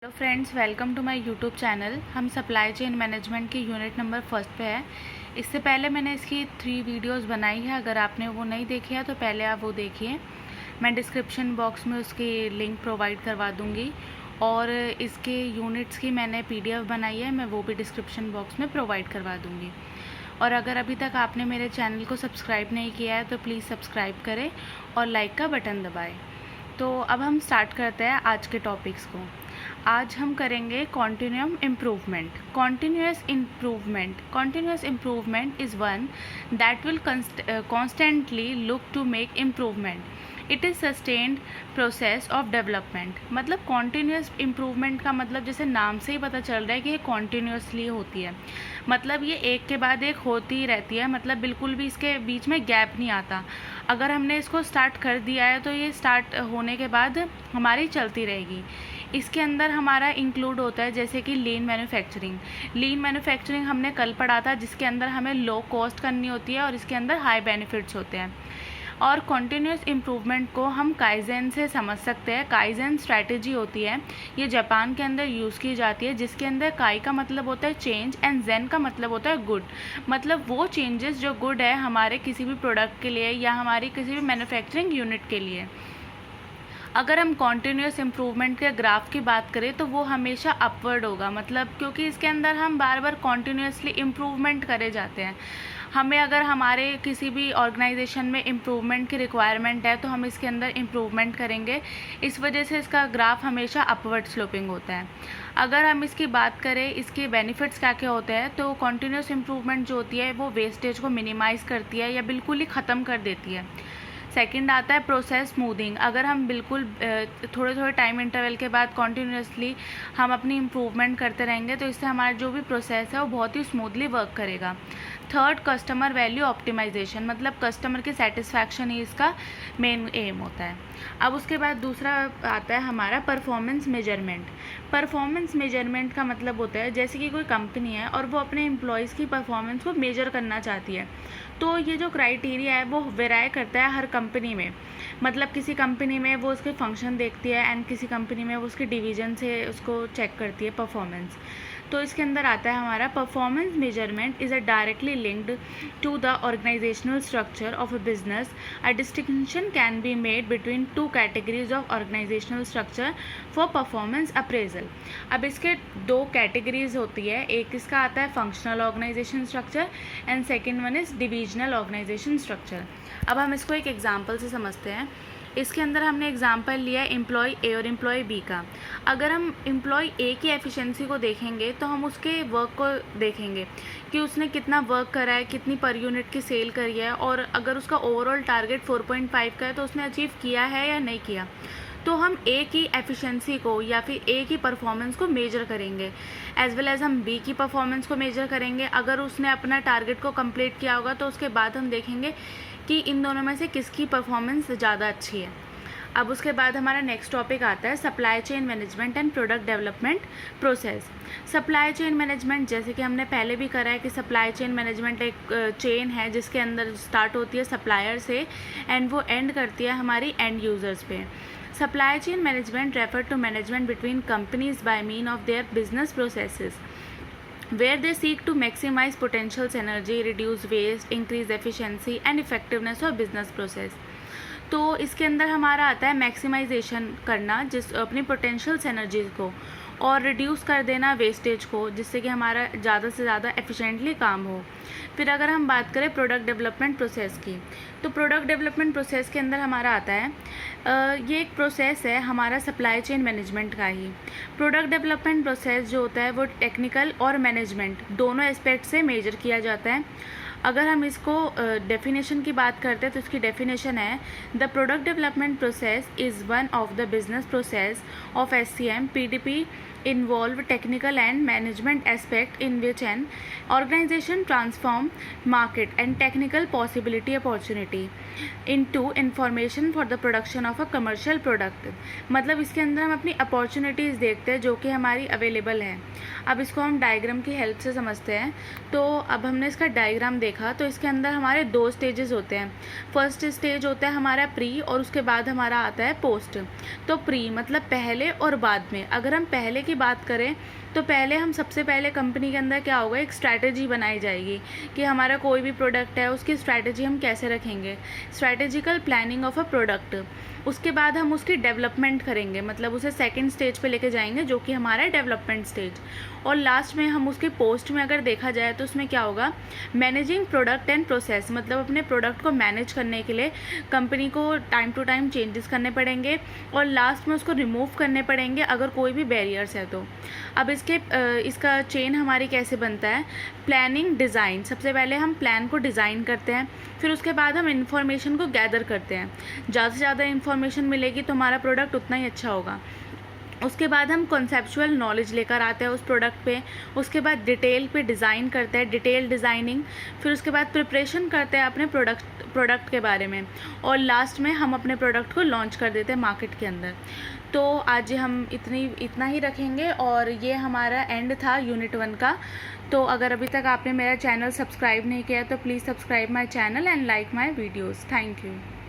Hello friends, welcome to my YouTube channel. हम supply chain management की unit number first पे है। इससे पहले मैंने इसकी 3 वीडियोस बनाई है। अगर आपने वो नहीं देखी है तो पहले आप वो देखिए। मैं डिस्क्रिप्शन बॉक्स में उसकी लिंक प्रोवाइड करवा दूँगी और इसके यूनिट्स की मैंने PDF बनाई है, मैं वो भी डिस्क्रिप्शन बॉक्स में प्रोवाइड करवा दूँगी। और अगर अभी तक आपने मेरे चैनल को सब्सक्राइब नहीं किया है तो प्लीज़ सब्सक्राइब करें और लाइक का बटन दबाएँ। तो अब हम स्टार्ट करते हैं आज के टॉपिक्स को। आज हम करेंगे continuum improvement. Continuous improvement is one that will constantly look to make improvement. It is sustained process of development. मतलब कॉन्टिन्यूस इम्प्रूवमेंट का मतलब जैसे नाम से ही पता चल रहा है कि ये कॉन्टिन्यूसली होती है। मतलब ये एक के बाद एक होती ही रहती है, मतलब बिल्कुल भी इसके बीच में गैप नहीं आता। अगर हमने इसको स्टार्ट कर दिया है तो ये स्टार्ट होने के बाद हमारी चलती रहेगी। इसके अंदर हमारा इंक्लूड होता है जैसे कि लीन मैन्युफैक्चरिंग हमने कल पढ़ा था, जिसके अंदर हमें लो कॉस्ट करनी होती है और इसके अंदर हाई बेनिफिट्स होते हैं। और कॉन्टिन्यूस इम्प्रूवमेंट को हम काइजेन से समझ सकते हैं। काइजेन स्ट्रैटेजी होती है, ये जापान के अंदर यूज़ की जाती है, जिसके अंदर काई का मतलब होता है चेंज एंड जेन का मतलब होता है गुड। मतलब वो चेंजेस जो गुड है हमारे किसी भी प्रोडक्ट के लिए या हमारी किसी भी मैन्युफैक्चरिंग यूनिट के लिए। अगर हम कॉन्टिन्यूस इम्प्रूवमेंट के ग्राफ की बात करें तो वो हमेशा अपवर्ड होगा, मतलब क्योंकि इसके अंदर हम बार बार कॉन्टिन्यूसली इम्प्रूवमेंट करे जाते हैं। हमें अगर हमारे किसी भी ऑर्गेनाइजेशन में इम्प्रूवमेंट की रिक्वायरमेंट है तो हम इसके अंदर इम्प्रूवमेंट करेंगे। इस वजह से इसका ग्राफ हमेशा अपवर्ड स्लोपिंग होता है। अगर हम इसकी बात करें इसके बेनिफिट्स क्या क्या होते हैं, तो कॉन्टिन्यूस इम्प्रूवमेंट जो होती है वो वेस्टेज को मिनिमाइज़ करती है या बिल्कुल ही ख़त्म कर देती है। सेकंड आता है प्रोसेस स्मूथिंग। अगर हम बिल्कुल थोड़े थोड़े टाइम इंटरवल के बाद कॉन्टीन्यूसली हम अपनी इम्प्रूवमेंट करते रहेंगे तो इससे हमारा जो भी प्रोसेस है वो बहुत ही स्मूथली वर्क करेगा। थर्ड, कस्टमर वैल्यू ऑप्टिमाइजेशन, मतलब कस्टमर की सेटिस्फैक्शन ही इसका मेन एम होता है। अब उसके बाद दूसरा आता है हमारा परफॉर्मेंस मेजरमेंट। परफॉर्मेंस मेजरमेंट का मतलब होता है जैसे कि कोई कंपनी है और वो अपने एम्प्लॉयज़ की परफॉर्मेंस को मेजर करना चाहती है, तो ये जो क्राइटेरिया है वो वेराई करता है हर कंपनी में। मतलब किसी कंपनी में वो उसके फंक्शन देखती है एंड किसी कंपनी में वो उसके डिवीज़न से उसको चेक करती है परफॉर्मेंस। तो इसके अंदर आता है हमारा performance measurement is a directly linked to the organisational structure of a business. A distinction can be made between 2 categories of organisational structure for performance appraisal. अब इसके 2 कैटेगरीज होती है, एक इसका आता है functional organisation structure and second one is divisional organisation structure. अब हम इसको एक एग्जाम्पल से समझते हैं। इसके अंदर हमने एग्जाम्पल लिया है एम्प्लॉय ए और एम्प्लॉय बी का। अगर हम एम्प्लॉय ए की एफिशिएंसी को देखेंगे तो हम उसके वर्क को देखेंगे कि उसने कितना वर्क करा है, कितनी पर यूनिट की सेल करी है, और अगर उसका ओवरऑल टारगेट 4.5 का है तो उसने अचीव किया है या नहीं किया। तो हम ए की एफिशिएंसी को या फिर ए की परफॉर्मेंस को मेजर करेंगे, एज वेल एज हम बी की परफॉर्मेंस को मेजर करेंगे। अगर उसने अपना टारगेट को कंप्लीट किया होगा तो उसके बाद हम देखेंगे कि इन दोनों में से किसकी परफॉर्मेंस ज़्यादा अच्छी है। अब उसके बाद हमारा नेक्स्ट टॉपिक आता है supply chain management and product development process. Supply chain management, जैसे कि हमने पहले भी करा है कि सप्लाई चेन मैनेजमेंट एक चेन है जिसके अंदर स्टार्ट होती है सप्लायर से एंड वो एंड करती है हमारी एंड यूज़र्स पे। Supply chain management refer to management between companies by mean of their business processes where they seek to maximize potential synergy, reduce waste, increase efficiency and effectiveness of business process। तो इसके अंदर हमारा आता है maximisation करना जिस अपनी potential synergies को, और रिड्यूस कर देना वेस्टेज को, जिससे कि हमारा ज़्यादा से ज़्यादा एफिशिएंटली काम हो। फिर अगर हम बात करें प्रोडक्ट डेवलपमेंट प्रोसेस की, तो प्रोडक्ट डेवलपमेंट प्रोसेस के अंदर हमारा आता है ये एक प्रोसेस है हमारा सप्लाई चेन मैनेजमेंट का ही। प्रोडक्ट डेवलपमेंट प्रोसेस जो होता है वो टेक्निकल और मैनेजमेंट दोनों एस्पेक्ट से मेजर किया जाता है। अगर हम इसको डेफिनेशन की बात करते हैं तो इसकी डेफिनेशन है the product development process is one of the business process of SCM PDP involve technical and management aspect in which an organization transform market and technical possibility opportunity into information for the production of a commercial product। मतलब इसके अंदर हम अपनी opportunities देखते हैं जो कि हमारी अवेलेबल है। अब इसको हम डायग्राम की हेल्प से समझते हैं। तो अब हमने इसका डायग्राम देखा तो इसके अंदर हमारे 2 स्टेजेस होते हैं। फर्स्ट स्टेज होता है हमारा प्री और उसके बाद हमारा आता है पोस्ट। तो प्री मतलब पहले और बाद में। अगर हम पहले की बात करें तो पहले हम सबसे पहले कंपनी के अंदर क्या होगा, एक स्ट्रैटेजी बनाई जाएगी कि हमारा कोई भी प्रोडक्ट है उसकी स्ट्रैटेजी हम कैसे रखेंगे, strategical planning of a product. उसके बाद हम उसकी डेवलपमेंट करेंगे, मतलब उसे सेकंड स्टेज पे लेके जाएंगे जो कि हमारा है डेवलपमेंट स्टेज। और लास्ट में हम उसके पोस्ट में अगर देखा जाए तो उसमें क्या होगा, मैनेजिंग प्रोडक्ट एंड प्रोसेस, मतलब अपने प्रोडक्ट को मैनेज करने के लिए कंपनी को टाइम टू टाइम चेंजेस करने पड़ेंगे और लास्ट में उसको रिमूव करने पड़ेंगे अगर कोई भी बैरियर्स है तो। अब इसका चेन हमारी कैसे बनता है, प्लानिंग डिज़ाइन। सबसे पहले हम प्लान को डिज़ाइन करते हैं, फिर उसके बाद हम इन्फॉर्मेशन को गैदर करते हैं। ज़्यादा से ज़्यादा इन्फॉर्मेशन मिलेगी तो हमारा प्रोडक्ट उतना ही अच्छा होगा। उसके बाद हम कॉन्सेप्चुअल नॉलेज लेकर आते हैं उस प्रोडक्ट पे। उसके बाद डिटेल पे डिज़ाइन करते हैं, डिटेल डिज़ाइनिंग। फिर उसके बाद प्रिपरेशन करते हैं अपने प्रोडक्ट के बारे में, और लास्ट में हम अपने प्रोडक्ट को लॉन्च कर देते हैं मार्केट के अंदर। तो आज हम इतना ही रखेंगे और ये हमारा एंड था यूनिट 1 का। तो अगर अभी तक आपने मेरा चैनल सब्सक्राइब नहीं किया तो please subscribe my channel and like my videos. Thank you.